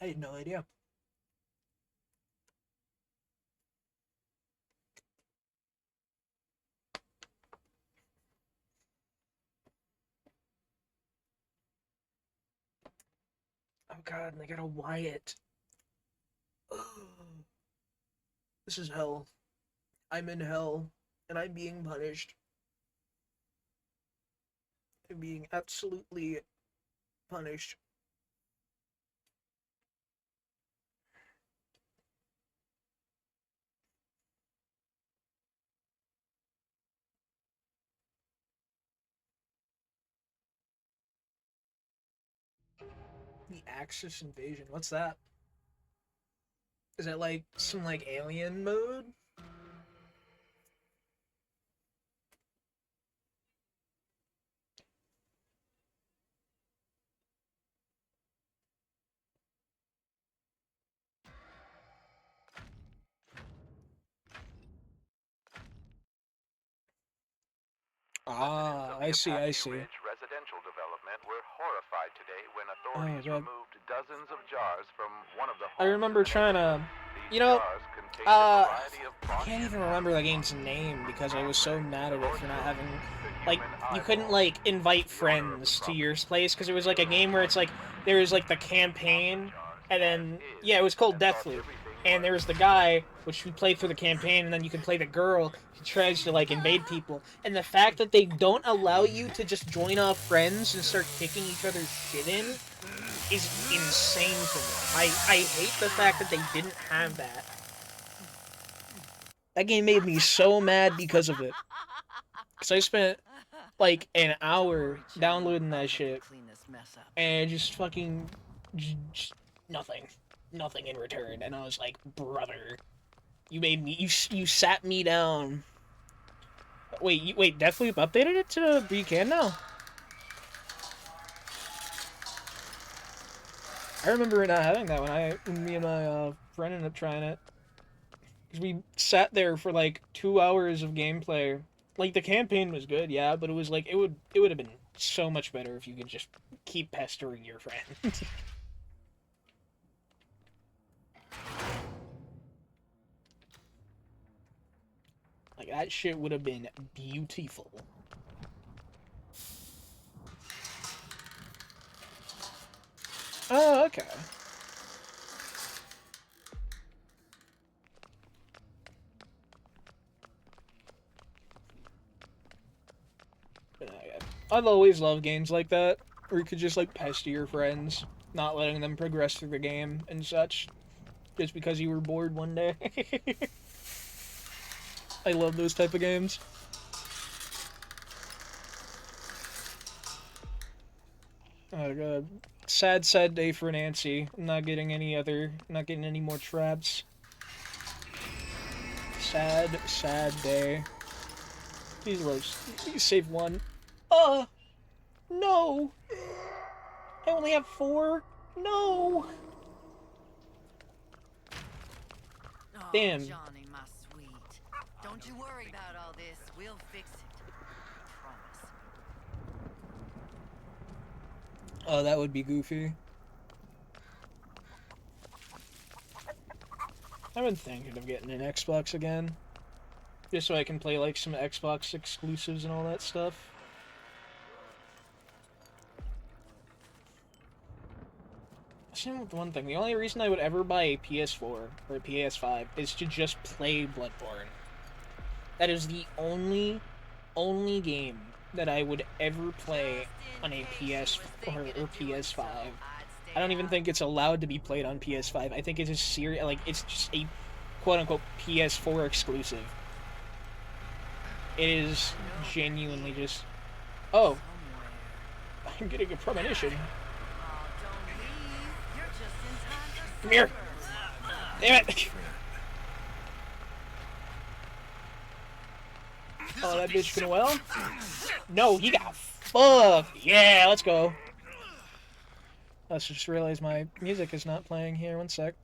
I had no idea. Oh god, and they got a Wyatt. Ugh. This is hell. I'm in hell, and I'm being punished. I'm being absolutely punished. The Axis invasion. What's that? Is that like some like alien mode? Residents Ah, of the I see, I Apache see. Ridge residential development were horrified today when Oh authorities god. removed dozens of jars from one of the I homes in remember the trying neighborhood. to, These you know, jars contained a uh, variety of I body can't and even remember animal the game's parts. name because I was so Anthrax, mad at it for not torso, having, the like, human you couldn't, eyeball. like, invite The owner of the friends to your property place because it was, like, a still game where it's, talks like, to women there was, like, the who bought the campaign, jars and as then, is yeah, it was called and thought Deathloop, everything and was there was the guy, which we played through the campaign, and then you can play the girl who tries to, like, invade people, and the fact that they don't allow you to just join off friends and start kicking each other's shit in is insane to me. I hate the fact that they didn't have that. That game made me so mad because of it. Because I spent like an Don't hour worry, Chillhop. downloading I'll that help you shit clean this mess up. and just fucking just nothing, nothing in return. And I was like, brother, you made me, you sat me down. Wait, Deathloop updated it to where you can now. I remember not having that when me and my friend ended up trying it. Because we sat there for like 2 hours of gameplay. Like the campaign was good, yeah, but it was like it would have been so much better if you could just keep pestering your friend. Like that shit would have been beautiful. Oh, okay. Yeah, yeah. I've always loved games like that, where you could just like pester your friends, not letting them progress through the game and such, just because you were bored one day. I love those type of games. Oh god. Sad, sad day for Nancy. Not getting any more traps. Sad, sad day. Please, Rose, please save one. Uh, no. I only have four. No. Oh, Damn. Johnny, my sweet. Don't you worry about all this. We'll fix it. I promise. Oh, that would be goofy. I've been thinking of getting an Xbox again, just so I can play like some Xbox exclusives and all that stuff. That's one thing. The only reason I would ever buy a PS4 or a PS5 is to just play Bloodborne. That is the only game that I would ever play Just in on a case you was PS4 thinking or of doing so, PS5. I'd I stay don't even out. think it's allowed to be played on PS5. I think it's a it's just a quote unquote PS4 exclusive. It is I know you're genuinely here. just, oh, Somewhere. I'm getting a premonition. Oh, don't leave. You're just in time for Come here. supper. Damn it. Oh, that bitch gonna well? No, he got fucked. Yeah, let's go. Let's just realize my music is not playing here. One sec.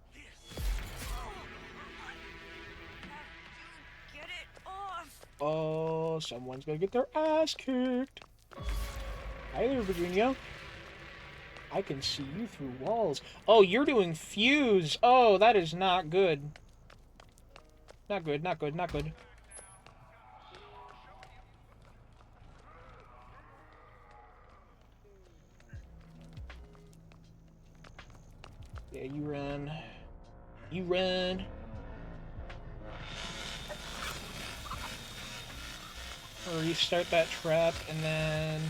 Get it off. Oh, someone's gonna get their ass kicked. Hi there, Virginia. I can see you through walls. Oh, you're doing fuse. Oh, that is not good. Not good, not good, not good. Yeah, you run. You run. Restart that trap, and then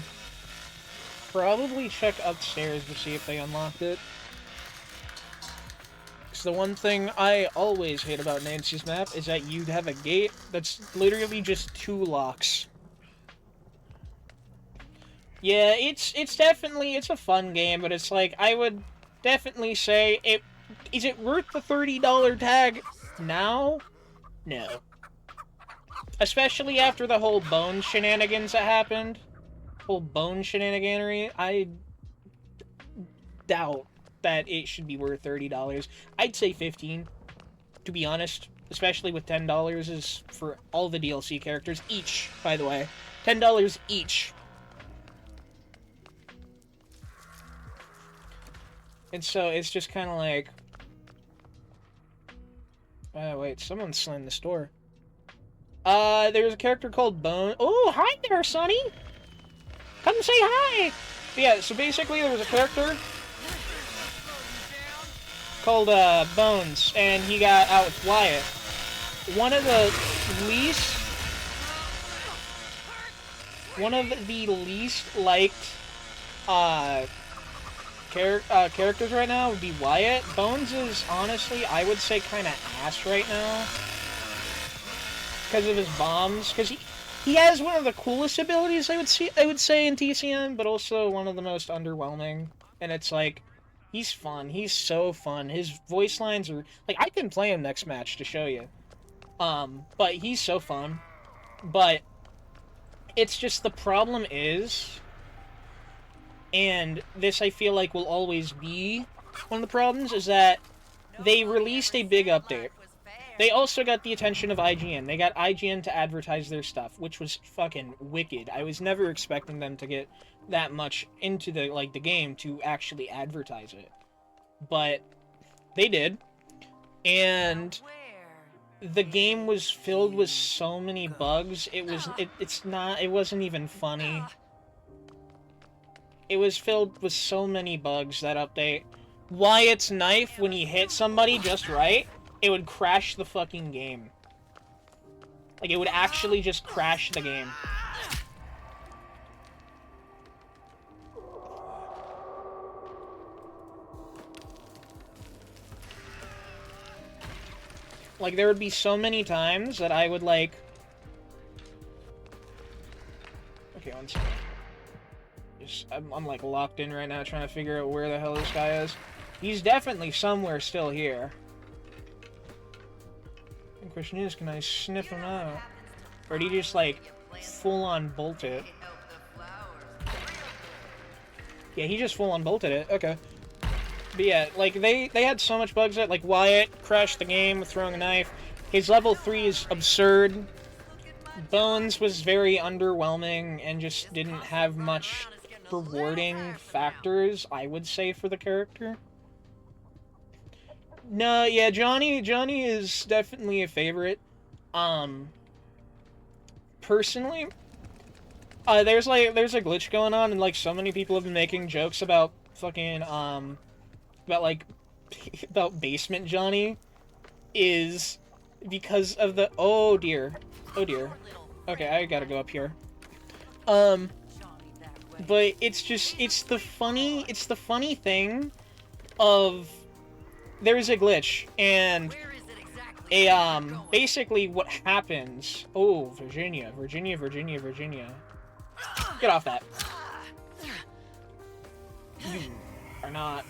probably check upstairs to see if they unlocked it. Because the one thing I always hate about Nancy's map is that you have a gate that's literally just 2 locks. Yeah, it's definitely, it's a fun game, but it's like, I would definitely say, is it worth the $30 tag now? No. Especially after the whole bone shenanigans that happened. Whole bone shenaniganery. I doubt that it should be worth $30. I'd say $15, to be honest. Especially with $10 is for all the DLC characters. Each, by the way. $10 each. And so it's just kind of like... Oh, wait, someone slammed this door. There's a character called Bone. Oh, hi there, Sonny! Come say hi! But yeah, so basically there was a character called, Bones, and he got out with Wyatt. One of the least liked, characters right now would be Wyatt. Bones is, honestly, I would say kind of ass right now. Because of his bombs. Because he has one of the coolest abilities, I would say, in TCM, but also one of the most underwhelming. And it's like, he's fun. He's so fun. His voice lines are... Like, I can play him next match to show you. But he's so fun. But it's just the problem is... And this, I feel like, will always be one of the problems, is that they released a big update. They also got the attention of IGN. They got IGN to advertise their stuff, which was fucking wicked. I was never expecting them to get that much into the game to actually advertise it. But they did. And the game was filled with so many bugs. It wasn't even funny. It was filled with so many bugs, that update. Wyatt's knife, when he hit somebody just right, it would crash the fucking game. Like, it would actually just crash the game. Like, there would be so many times that I would, like... Okay, one second. I'm like locked in right now trying to figure out where the hell this guy is. He's definitely somewhere still here. The question is, can I sniff him out? Or did he just like full on bolt it? Yeah, he just full on bolted it. Okay. But yeah, like they had so much bugs that like Wyatt crashed the game with throwing a knife. His level 3 is absurd. Bones was very underwhelming and just didn't have much rewarding factors, I would say, for the character. No, yeah, Johnny is definitely a favorite. Personally, there's a glitch going on, and like so many people have been making jokes about fucking about basement Johnny is because of the oh dear. Okay, I gotta go up here. But it's the funny thing of there's a glitch and basically what happens. Oh, Virginia. Get off that. You are not.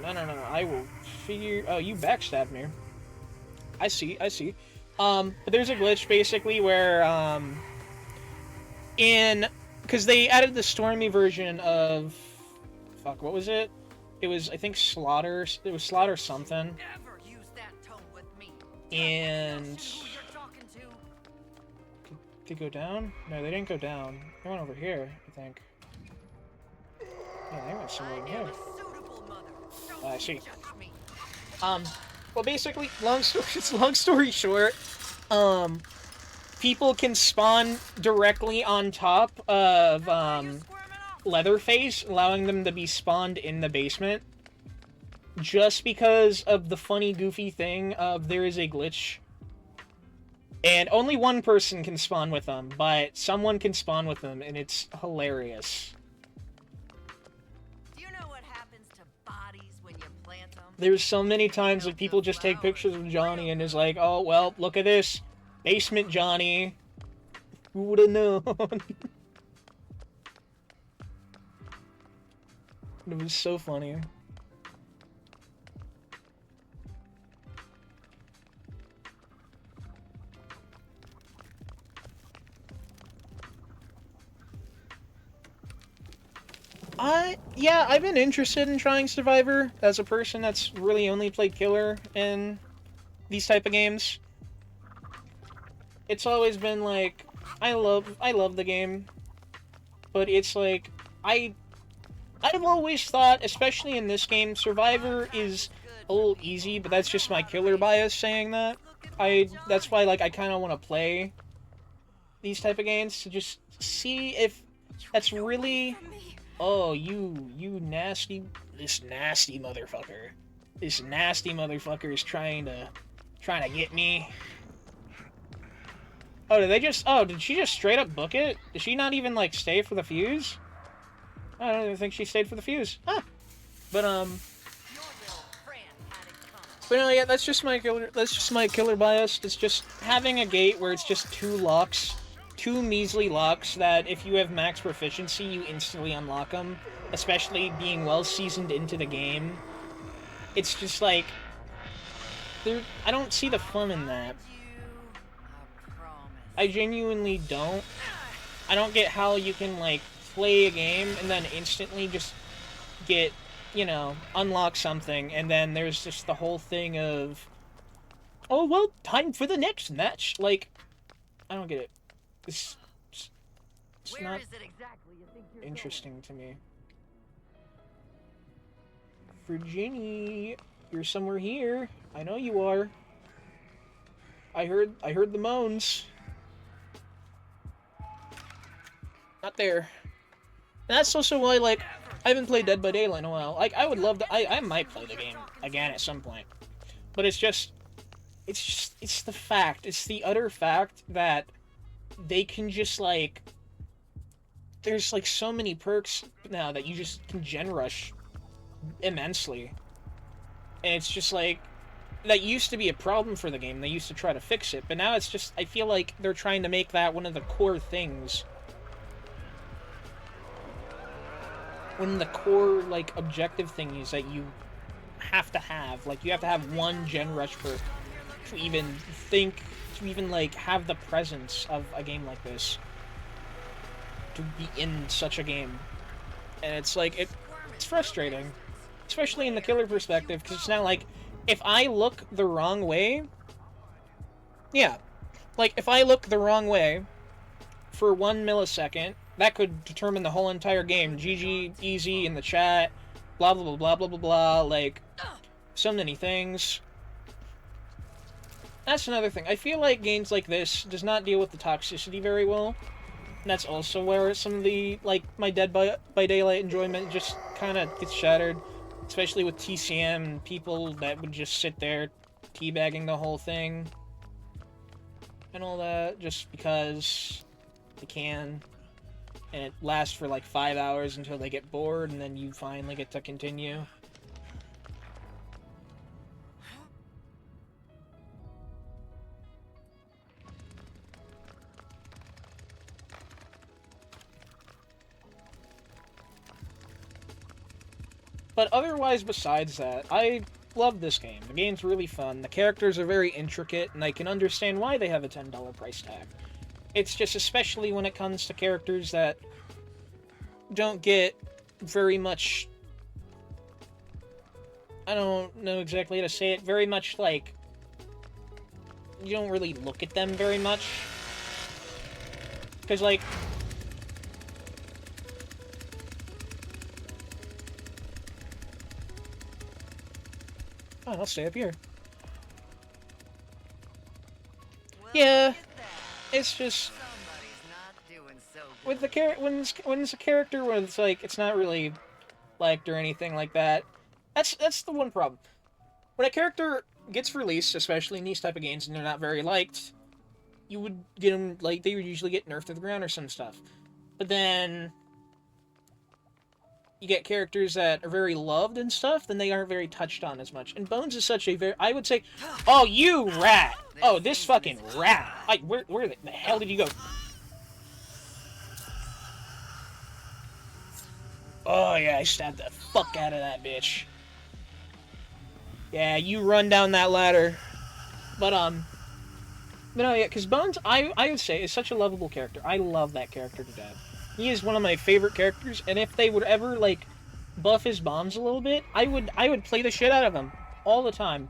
No. I will figure. Oh, you backstabbed me. I see. But there's a glitch basically where because they added the Stormy version of fuck, what was it? It was, I think, Slaughter. It was Slaughter something. And did they go down? No, they didn't go down. They went over here, I think. Yeah, they went somewhere over here. see. Touch me. Well, basically, long story short, people can spawn directly on top of, Leatherface, allowing them to be spawned in the basement. Just because of the funny, goofy thing of there is a glitch. And only one person can spawn with them, but someone can spawn with them, and it's hilarious. Do you know what happens to bodies when you plant them? There's so many times that people just take pictures of Johnny and is like, oh, well, look at this. Basement Johnny. Who would have known? It was so funny. Yeah, I've been interested in trying Survivor as a person that's really only played Killer in these type of games. It's always been like, I love the game, but it's like, I've always thought, especially in this game, Survivor is a little easy, but that's just my Killer bias saying that. That's why, like, I kind of want to play these type of games to just see if that's really... Oh, you nasty... This nasty motherfucker. This nasty motherfucker is trying to get me. Oh, did she just straight up book it? Did she not even, like, stay for the fuse? I don't even think she stayed for the fuse. Huh. But, no, yeah, that's just my killer bias. It's just having a gate where it's just two measly locks that if you have max proficiency, you instantly unlock them. Especially being well seasoned into the game. It's just like, I don't see the fun in that. I genuinely don't. I don't get how you can, like, play a game and then instantly just get, you know, unlock something, and then there's just the whole thing of, oh, well, time for the next match. Like, I don't get it. It's not interesting to me. Virginie, you're somewhere here. I know you are. I heard the moans. Not there. And that's also why, like, I haven't played Dead by Daylight in a while. Like, I would love to... I might play the game again at some point. But it's the fact. It's the utter fact that they can just, like... There's, like, so many perks now that you just can gen rush immensely. And it's just, like... That used to be a problem for the game. They used to try to fix it. But now it's just... I feel like they're trying to make that one of the core things. One of the core, like, objective thingies that you have to have. Like, you have to have one gen rush perk to even think, to even, like, have the presence of a game like this. To be in such a game. And it's, like, it's frustrating. Especially in the killer perspective, because it's now, like, if I look the wrong way... Yeah. Like, if I look the wrong way for 1 millisecond... That could determine the whole entire game. GG, easy, in the chat, blah, blah, blah, blah, blah, blah, blah, like, so many things. That's another thing. I feel like games like this does not deal with the toxicity very well. And that's also where some of the, like, my Dead by Daylight enjoyment just kind of gets shattered. Especially with TCM and people that would just sit there teabagging the whole thing. And all that, just because they can. And it lasts for like 5 hours until they get bored, and then you finally get to continue. But otherwise, besides that, I love this game. The game's really fun. The characters are very intricate, and I can understand why they have a $10 price tag. It's just especially when it comes to characters that don't get very much... I don't know exactly how to say it. Very much, like... You don't really look at them very much. Because, like... Fine, I'll stay up here. Well, Yeah, look at that. it's just Somebody's not doing so good. with the when it's a character where it's like it's not really liked or anything like that. That's the one problem. When a character gets released, especially in these type of games, and they're not very liked, you would get them like they would usually get nerfed to the ground or some stuff. But then you get characters that are very loved and stuff, then they aren't very touched on as much. And Bones is such a very, I would say, oh, you rat! Oh, this fucking rat! Where the hell did you go? Oh yeah, I stabbed the fuck out of that bitch. Yeah, you run down that ladder. But no, yeah, because Bones, I would say, is such a lovable character. I love that character to death. He is one of my favorite characters, and if they would ever, like, buff his bombs a little bit, I would play the shit out of him. All the time.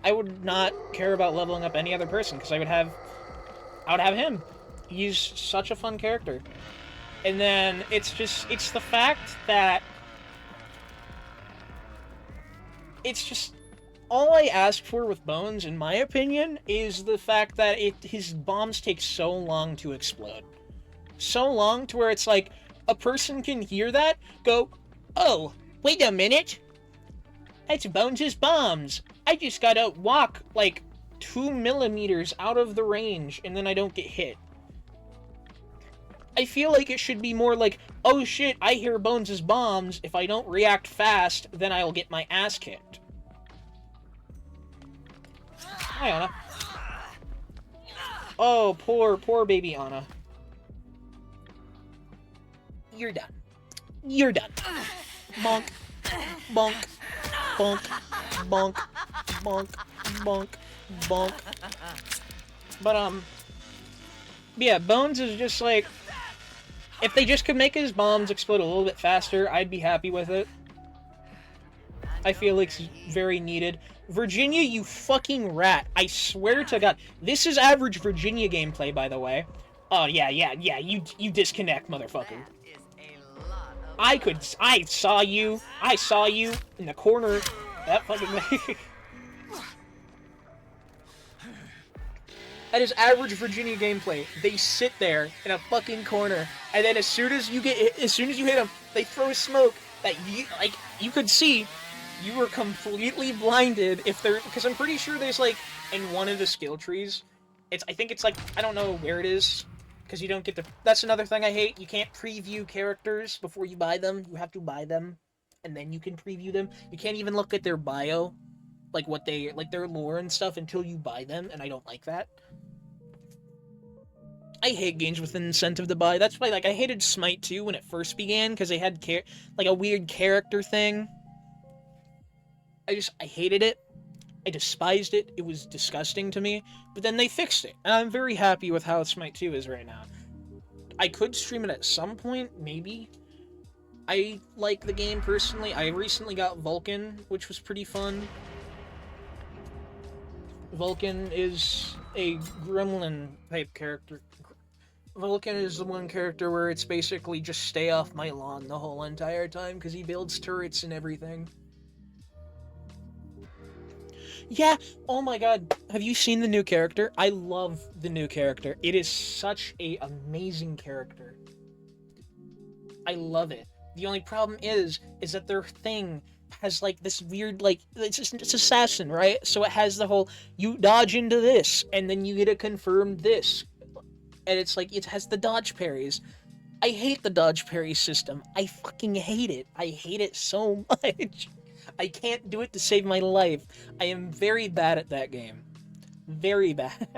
I would not care about leveling up any other person, because I would have him. He's such a fun character. And then, it's the fact that it's just all I ask for with Bones, in my opinion, is the fact that his bombs take so long to explode. So long to where it's like, a person can hear that, go, oh, wait a minute, that's Bones' bombs. I just gotta walk, like, 2 millimeters out of the range, and then I don't get hit. I feel like it should be more like, oh shit, I hear Bones' bombs, if I don't react fast, then I'll get my ass kicked. Hi, Anna. Oh, poor baby Anna. You're done. You're done. Bonk. Bonk. Bonk. Bonk. Bonk. Bonk. Bonk. But, yeah, Bones is just like, if they just could make his bombs explode a little bit faster, I'd be happy with it. I feel like it's very needed. Virginia, you fucking rat. I swear to God. This is average Virginia gameplay, by the way. Oh, yeah, you disconnect, motherfucker. That is a lot of I saw you in the corner. That fucking That is average Virginia gameplay. They sit there in a fucking corner, and then as soon as you hit them, they throw smoke that you could see. You were completely blinded if they're, because I'm pretty sure there's like in one of the skill trees. I think it's like, I don't know where it is, because you don't get to. That's another thing I hate. You can't preview characters before you buy them. You have to buy them, and then you can preview them. You can't even look at their bio, like their lore and stuff until you buy them, and I don't like that. I hate games with an incentive to buy. That's why, like, I hated Smite 2 when it first began, because they had like a weird character thing. I hated it. I despised it. It was disgusting to me. But then they fixed it. And I'm very happy with how Smite 2 is right now. I could stream it at some point, maybe. I like the game personally. I recently got Vulcan, which was pretty fun. Vulcan is a gremlin type character. Vulcan is the one character where it's basically just stay off my lawn the whole entire time, because he builds turrets and everything. Yeah, oh my god, have you seen the new character? I love the new character. It is such a amazing character. I love it. The only problem is that their thing has like this weird, like, it's assassin, right? So it has the whole, you dodge into this, and then you get to confirm this. And it's like, it has the dodge parries. I hate the dodge parry system. I fucking hate it. I hate it so much. I can't do it to save my life. I am very bad at that game. Very bad.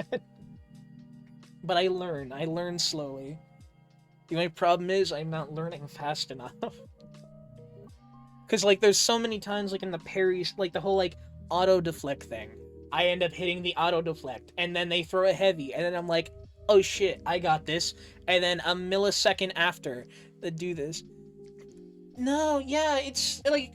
But I learn slowly. The only problem is I'm not learning fast enough. Because, like, there's so many times, like, in the parries, like, the whole, like, auto-deflect thing. I end up hitting the auto-deflect, and then they throw a heavy, and then I'm like, oh shit, I got this. And then a millisecond after, they do this. No, yeah, it's, like,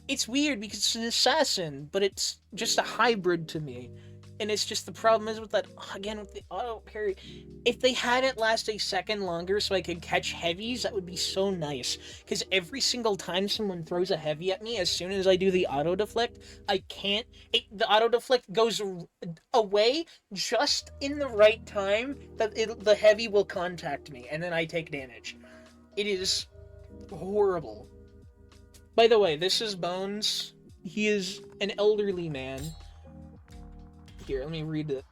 it's weird because it's an assassin, but it's just a hybrid to me. And it's just the problem is with that, again, with the auto parry. If they had it last a second longer so I could catch heavies, that would be so nice. Because every single time someone throws a heavy at me, as soon as I do the auto deflect, I can't. The auto deflect goes away just in the right time that the heavy will contact me, and then I take damage. It is horrible. By the way, this is Bones. He is an elderly man. Here, let me read it.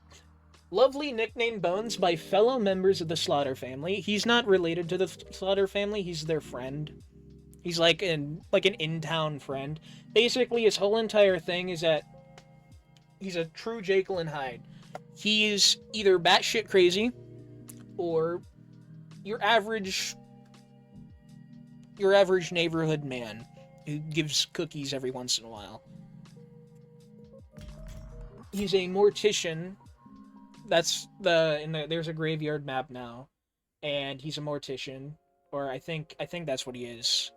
Lovely nickname Bones by fellow members of the Slaughter family. He's not related to the Slaughter family, he's their friend. He's like an in-town friend. Basically, his whole entire thing is that he's a true Jekyll and Hyde. He's either batshit crazy or your average neighborhood man who gives cookies every once in a while. He's a mortician. That's there's a graveyard map now, and he's a mortician, or I think that's what he is,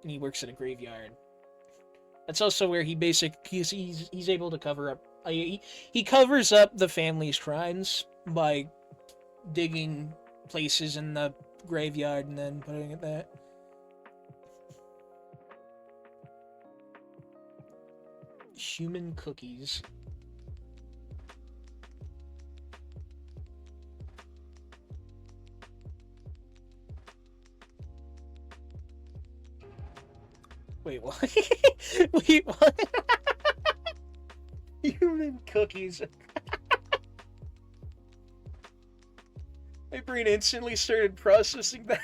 and he works at a graveyard. That's also where he's able to cover up. He covers up the family's crimes by digging places in the graveyard and then putting it there. Human cookies. Wait, what? Wait, what? Human cookies. My brain instantly started processing that.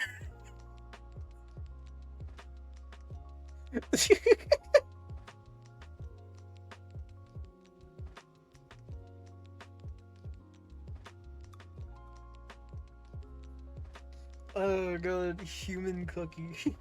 Oh god, human cookie.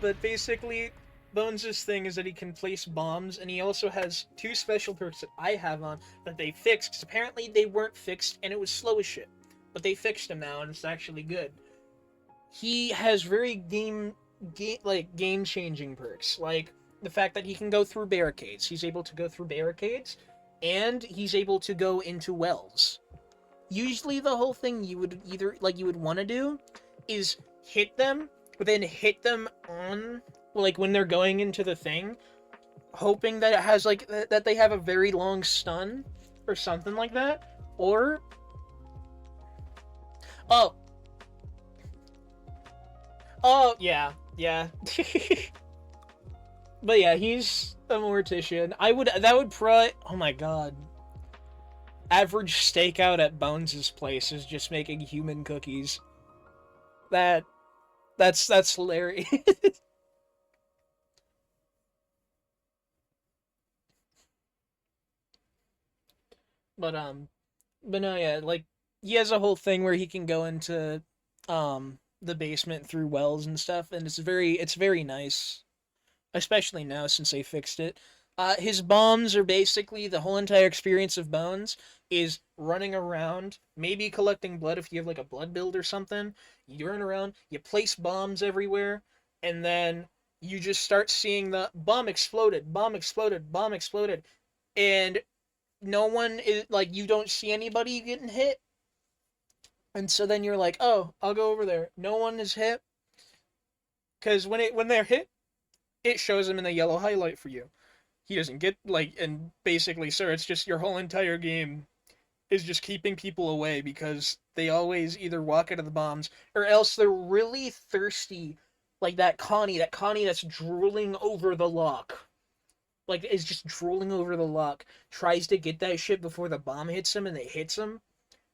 But basically, Bones' thing is that he can place bombs, and he also has two special perks that I have on that they fixed, because apparently they weren't fixed, and it was slow as shit. But they fixed them now, and it's actually good. He has very game-changing perks, like the fact that he can go through barricades. He's able to go through barricades, and he's able to go into wells. Usually the whole thing you would want to do is hit them, but then hit them on, like, when they're going into the thing, hoping that it has, like, that they have a very long stun, or something like that, or... Oh, yeah. But yeah, he's a mortician. That would probably... Oh my god. Average stakeout at Bones' place is just making human cookies. That's hilarious. But no, yeah, like, he has a whole thing where he can go into the basement through wells and stuff, and it's very nice, especially now since they fixed it. His bombs are basically the whole entire experience of Bones is running around, maybe collecting blood if you have like a blood build or something. You run around, you place bombs everywhere, and then you just start seeing the bomb exploded, bomb exploded, bomb exploded, and no one is like, you don't see anybody getting hit, and so then you're like, oh, I'll go over there. No one is hit, because when they're hit, it shows them in the yellow highlight for you. He doesn't get, like, and basically, sir, it's just your whole entire game is just keeping people away because they always either walk out of the bombs or else they're really thirsty, like that Connie that's drooling over the lock. Like, is just drooling over the lock, tries to get that shit before the bomb hits him, and it hits him.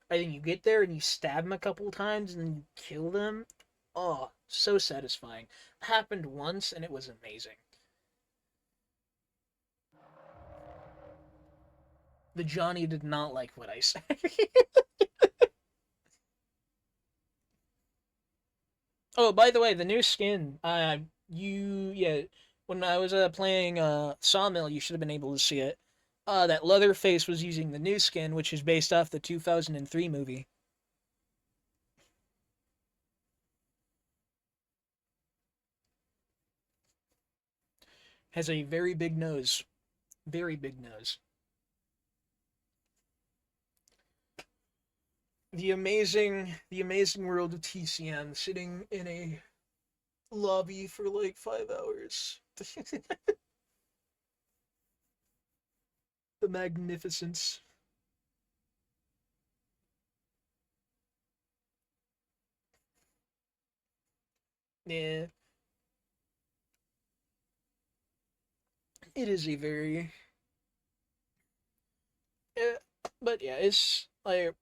And then you get there and you stab him a couple times and then you kill them. Oh, so satisfying. Happened once and it was amazing. The Johnny did not like what I said. Oh, by the way, the new skin. When I was playing Sawmill, you should have been able to see it. That Leatherface was using the new skin, which is based off the 2003 movie. Has a very big nose. Very big nose. The amazing world of TCM, sitting in a lobby for like 5 hours. The magnificence. Yeah. It is a very yeah, but yeah, it's like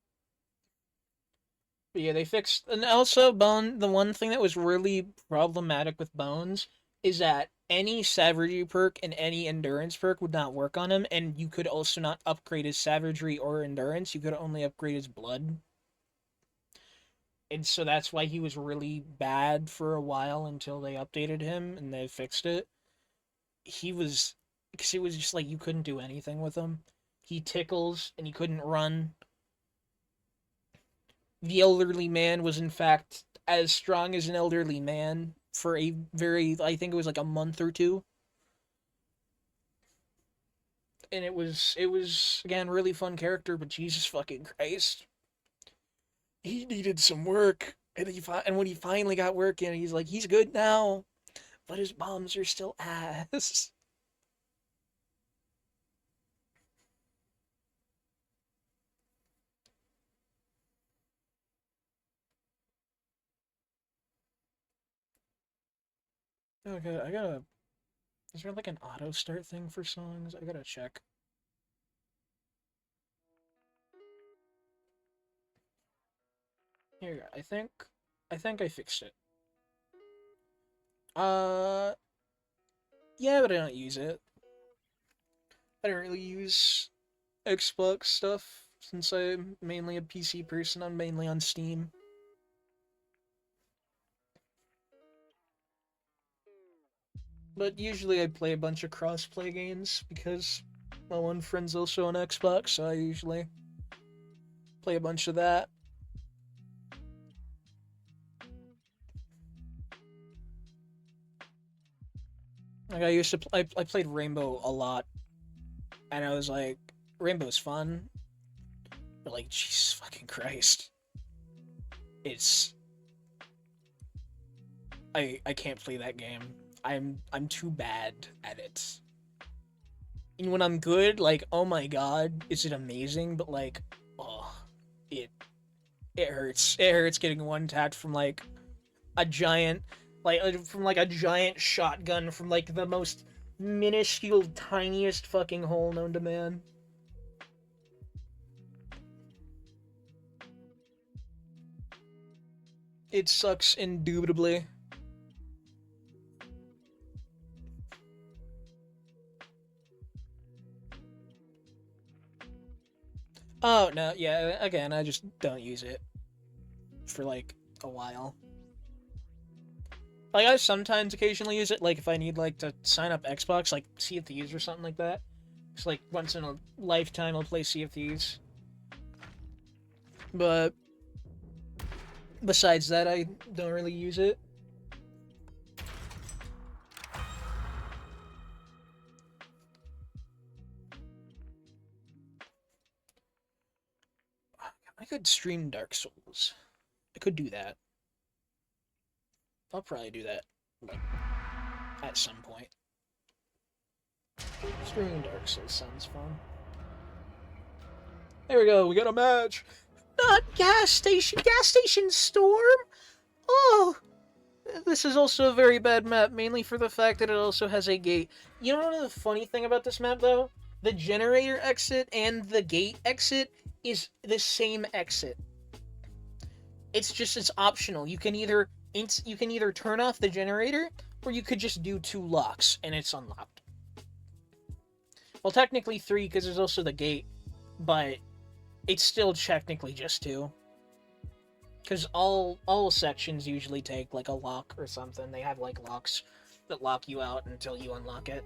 yeah, they fixed and also Bone the one thing that was really problematic with Bones is that any savagery perk and any endurance perk would not work on him, and you could also not upgrade his savagery or endurance, you could only upgrade his blood. And so that's why he was really bad for a while until they updated him and they fixed it. He was because it was just like you couldn't do anything with him. He tickles and he couldn't run. The elderly man was in fact as strong as an elderly man for a very I think it was like a month or two. And it was again really fun character, but Jesus fucking Christ. He needed some work. And when he finally got work in, he's like, he's good now, but his bombs are still ass. Okay, I gotta. Is there like an auto start thing for songs? I gotta check. Here, I think I fixed it. Uh, yeah, but I don't use it. I don't really use Xbox stuff since I'm mainly a PC person. I'm mainly on Steam. But usually I play a bunch of cross-play games because my one friend's also on Xbox, so I usually play a bunch of that. Like I used to, I played Rainbow a lot, and I was like, Rainbow's fun, but like, Jesus fucking Christ, it's I can't play that game. I'm too bad at it. And when I'm good, like, oh my god, is it amazing? But like, oh, it it hurts. It hurts getting one tapped from like a giant, from like a giant shotgun from like the most minuscule, tiniest fucking hole known to man. It sucks indubitably. Oh no, yeah. Again, I just don't use it for like a while. Like I sometimes occasionally use it, like if I need like to sign up Xbox, like Sea of Thieves or something like that. It's like once in a lifetime I'll play Sea of Thieves. But besides that, I don't really use it. I could stream Dark Souls. I could do that. I'll probably do that, like, at some point. Streaming Dark Souls sounds fun. There we go, we got a match! Not gas station! Gas station storm? Oh! This is also a very bad map, mainly for the fact that it also has a gate. You know the funny thing about this map, though? The generator exit and the gate exit is the same exit. It's just, it's optional. You can either turn off the generator, or you could just do 2 locks, and it's unlocked. Well, technically 3, because there's also the gate, but it's still technically just 2. Because all sections usually take, like, a lock or something. They have, like, locks that lock you out until you unlock it.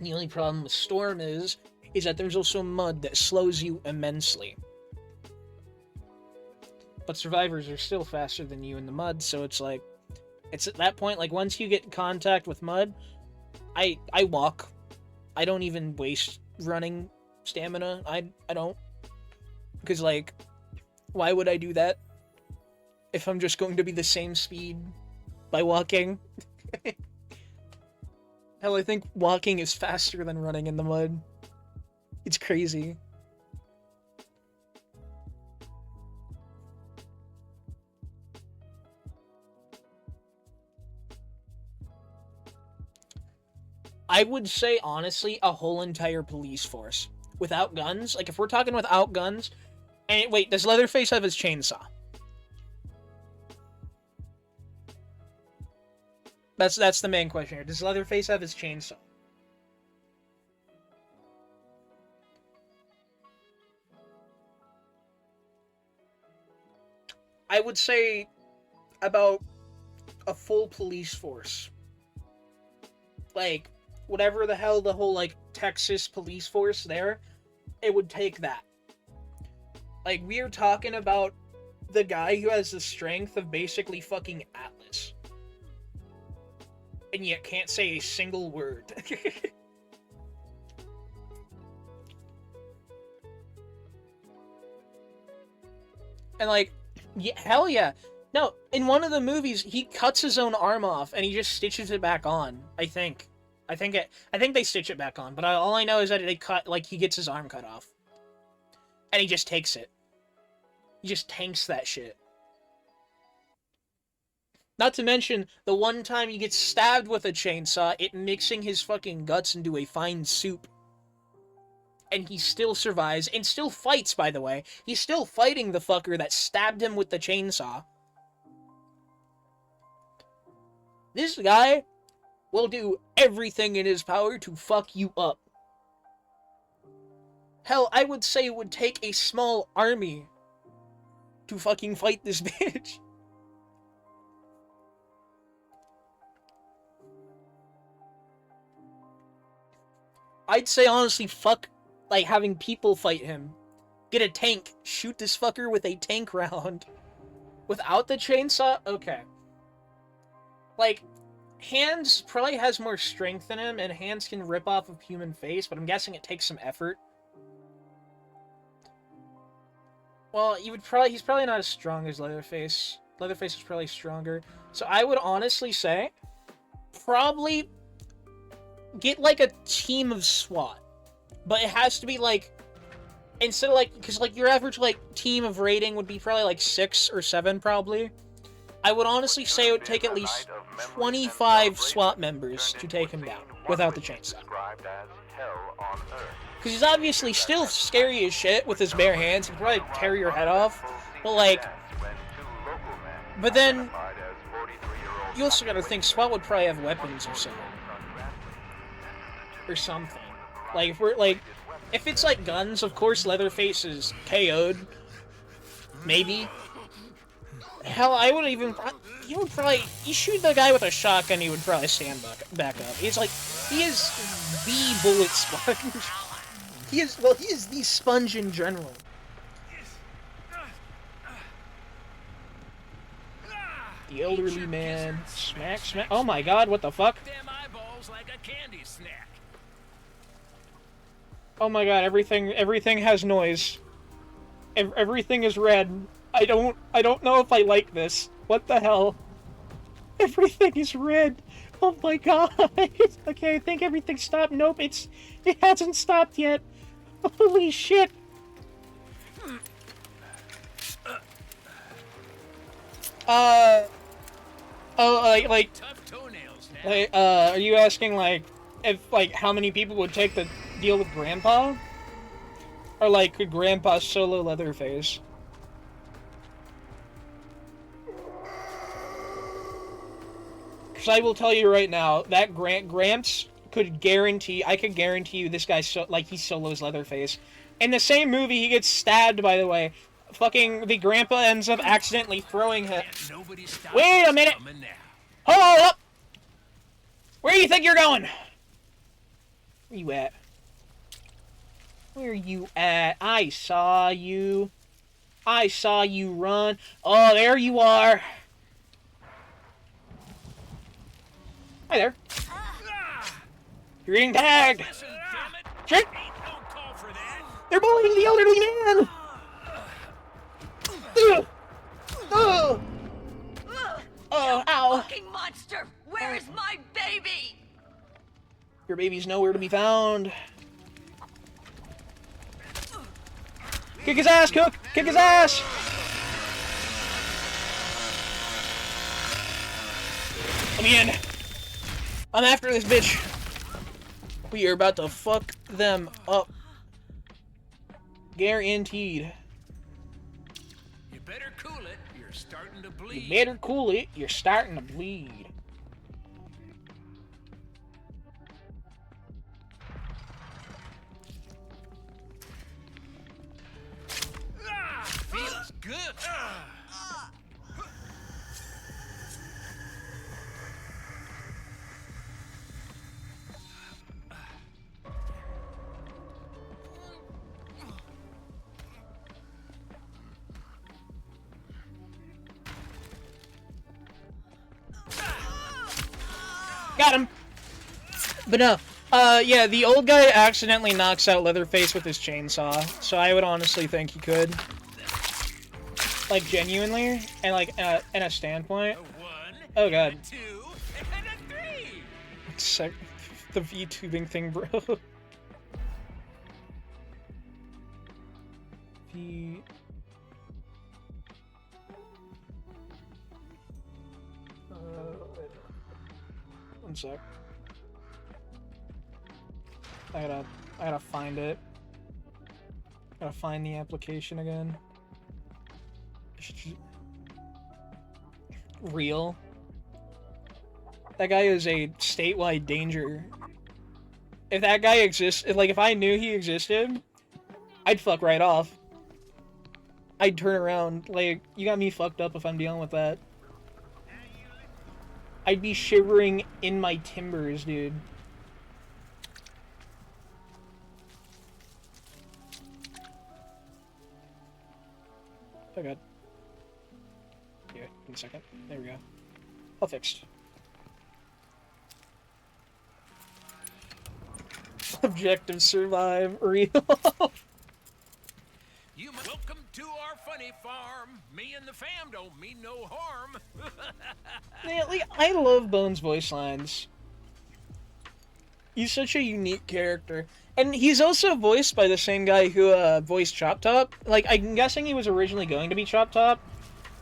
The only problem with Storm is that there's also mud that slows you immensely. but survivors are still faster than you in the mud, so it's like, it's at that point, like, once you get in contact with mud, I walk. I don't even waste running stamina. I don't. Because, like, why would I do that if I'm just going to be the same speed by walking? Hell, I think walking is faster than running in the mud. It's crazy. I would say, honestly, a whole entire police force. Without guns? Like, if we're talking without guns... And wait, does Leatherface have his chainsaw? That's the main question here. Does Leatherface have his chainsaw? I would say about a full police force. Like, whatever the hell the whole, like, Texas police force there, it would take that. Like, we are talking about the guy who has the strength of basically fucking Atlas. And yet can't say a single word. And, like, yeah, hell yeah. No, in one of the movies, he cuts his own arm off and he just stitches it back on, I think. I think they stitch it back on, but all I know is that they cut, like, he gets his arm cut off. And he just takes it. He just tanks that shit. Not to mention, the one time he gets stabbed with a chainsaw, it mixing his fucking guts into a fine soup. And he still survives, and still fights, by the way. He's still fighting the fucker that stabbed him with the chainsaw. This guy will do everything in his power to fuck you up. Hell, I would say it would take a small army to fucking fight this bitch. I'd say, honestly, fuck, like, having people fight him. Get a tank. Shoot this fucker with a tank round. Without the chainsaw? Okay. Like, Hands probably has more strength in him, and Hands can rip off a human face, but I'm guessing it takes some effort. Well, he's probably not as strong as Leatherface. Leatherface is probably stronger. So I would honestly say, probably get, like, a team of SWAT. But it has to be, like, instead of, like, because, like, your average, like, team of raiding would be probably, like, 6 or 7, probably. I would honestly say it would take at least 25 SWAT members to take him down, without the chainsaw. Because he's obviously still scary as shit with his bare hands. He'd probably tear your head off. But, like... But then... You also gotta think SWAT would probably have weapons or something. Or something. Like, if we're, like... If it's, like, guns, of course Leatherface is KO'd. Maybe. Hell, I would even... You would probably... You shoot the guy with a shotgun, he would probably stand back up. He's like... He is the bullet sponge. He is the sponge in general. The elderly man. Smack, smack. Oh my god, what the fuck? Damn eyeballs like a candy snack. Oh my god, everything has noise. Everything is red. I don't know if I like this. What the hell? Everything is red. Oh my god. Okay, I think everything stopped. Nope, it hasn't stopped yet. Holy shit. Like Tough toenails now. like, are you asking, like, if, like, how many people would take the deal with Grandpa? Or, like, could Grandpa solo Leatherface? Because I will tell you right now, that Gramps could guarantee, I could guarantee you this guy, he solos Leatherface. In the same movie, he gets stabbed, by the way. Fucking, the grandpa ends up accidentally throwing him. Wait a minute! Hold up! Where do you think you're going? Where you at? Where you at? I saw you. I saw you run. Oh, there you are. Hi there. You're getting tagged. Listen, damn it. Shit. Ain't no call for that. They're bullying the elderly man. Ugh. Ugh. Oh, ow. Fucking monster! Where is my baby? Your baby's nowhere to be found. Kick his ass, Cook! Kick his ass! Let me in. I'm after this bitch. We are about to fuck them up. Guaranteed. You better cool it. You're starting to bleed. You better cool it. You're starting to bleed. Feels good. Got him. But no. Yeah, the old guy accidentally knocks out Leatherface with his chainsaw, so I would honestly think he could. Like, genuinely, and like, in a standpoint. A 1, Oh god. a 2, and a 3. It's like the VTubing thing, bro. V... wait. One sec. I gotta find it. Gotta find the application again. Real. That guy is a statewide danger. If that guy exists, if I knew he existed, I'd fuck right off. I'd turn around. Like, you got me fucked up if I'm dealing with that. I'd be shivering in my timbers, dude. Oh god. Here, 1 second. There we go. All fixed. Objective survive. Real. Welcome to our funny farm. Me and the fam don't mean no harm. Man, like, I love Bones' voice lines. He's such a unique character. And he's also voiced by the same guy who voiced Chop Top. Like, I'm guessing he was originally going to be Chop Top,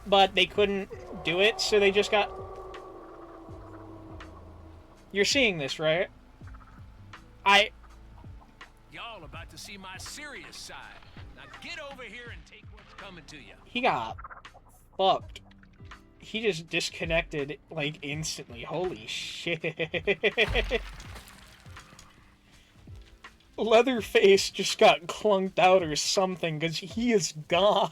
but they couldn't do it, so they just got... You're seeing this, right? Y'all about to see my serious side. Now get over here and take what's coming to you. He got fucked. He just disconnected, like, instantly. Holy shit. Leatherface just got clunked out or something, because he is gone.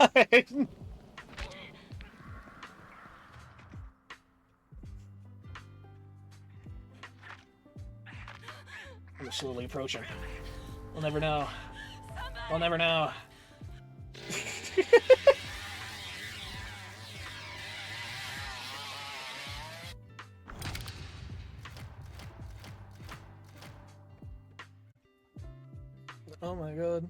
We're slowly approaching. We'll never know. We'll never know. Oh my god.